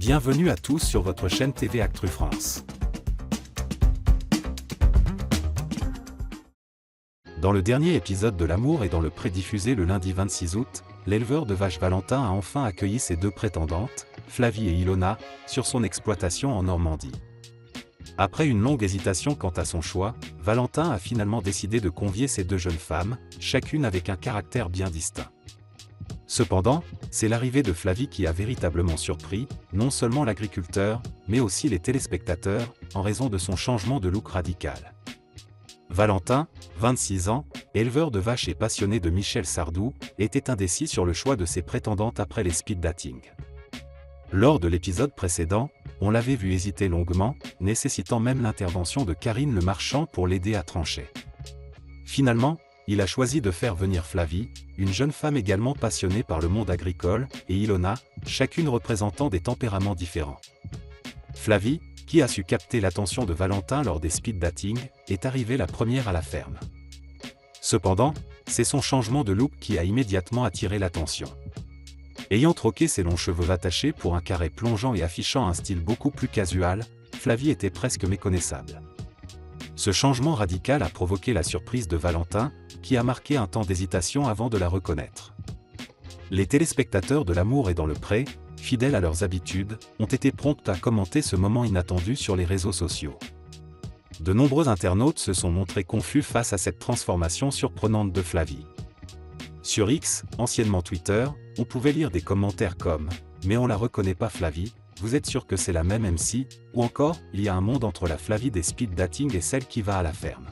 Bienvenue à tous sur votre chaîne TV Actu France. Dans le dernier épisode de L'amour et dans le pré diffusé le lundi 26 août, l'éleveur de vaches Valentin a enfin accueilli ses deux prétendantes, Flavie et Ilona, sur son exploitation en Normandie. Après une longue hésitation quant à son choix, Valentin a finalement décidé de convier ces deux jeunes femmes, chacune avec un caractère bien distinct. Cependant, c'est l'arrivée de Flavie qui a véritablement surpris, non seulement l'agriculteur, mais aussi les téléspectateurs, en raison de son changement de look radical. Valentin, 26 ans, éleveur de vaches et passionné de Michel Sardou, était indécis sur le choix de ses prétendantes après les speed dating. Lors de l'épisode précédent, on l'avait vu hésiter longuement, nécessitant même l'intervention de Karine le Marchand pour l'aider à trancher. Finalement, il a choisi de faire venir Flavie, une jeune femme également passionnée par le monde agricole, et Ilona, chacune représentant des tempéraments différents. Flavie, qui a su capter l'attention de Valentin lors des speed dating, est arrivée la première à la ferme. Cependant, c'est son changement de look qui a immédiatement attiré l'attention. Ayant troqué ses longs cheveux attachés pour un carré plongeant et affichant un style beaucoup plus casual, Flavie était presque méconnaissable. Ce changement radical a provoqué la surprise de Valentin, qui a marqué un temps d'hésitation avant de la reconnaître. Les téléspectateurs de L'amour et dans le pré, fidèles à leurs habitudes, ont été prompts à commenter ce moment inattendu sur les réseaux sociaux. De nombreux internautes se sont montrés confus face à cette transformation surprenante de Flavie. Sur X, anciennement Twitter, on pouvait lire des commentaires comme « Mais on la reconnaît pas Flavie, vous êtes sûr que c'est la même MC ?» ou encore « Il y a un monde entre la Flavie des speed dating et celle qui va à la ferme ».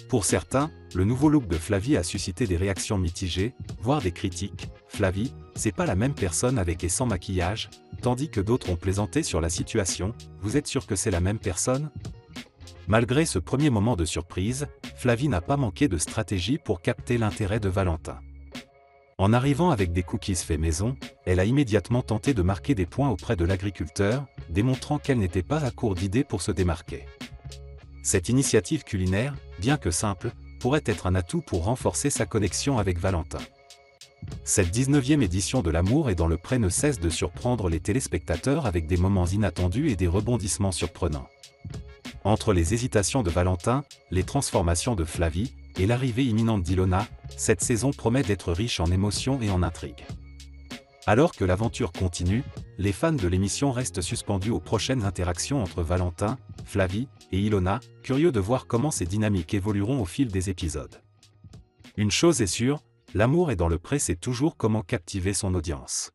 Pour certains, le nouveau look de Flavie a suscité des réactions mitigées, voire des critiques. Flavie, c'est pas la même personne avec et sans maquillage, tandis que d'autres ont plaisanté sur la situation. Vous êtes sûr que c'est la même personne? Malgré ce premier moment de surprise, Flavie n'a pas manqué de stratégie pour capter l'intérêt de Valentin. En arrivant avec des cookies faits maison, elle a immédiatement tenté de marquer des points auprès de l'agriculteur, démontrant qu'elle n'était pas à court d'idées pour se démarquer. Cette initiative culinaire, bien que simple, pourrait être un atout pour renforcer sa connexion avec Valentin. Cette 19e édition de L'amour et dans le pré ne cesse de surprendre les téléspectateurs avec des moments inattendus et des rebondissements surprenants. Entre les hésitations de Valentin, les transformations de Flavie, et l'arrivée imminente d'Ilona, cette saison promet d'être riche en émotions et en intrigues. Alors que l'aventure continue, les fans de l'émission restent suspendus aux prochaines interactions entre Valentin, Flavie et Ilona, curieux de voir comment ces dynamiques évolueront au fil des épisodes. Une chose est sûre, L'amour et dans le pré sait toujours comment captiver son audience.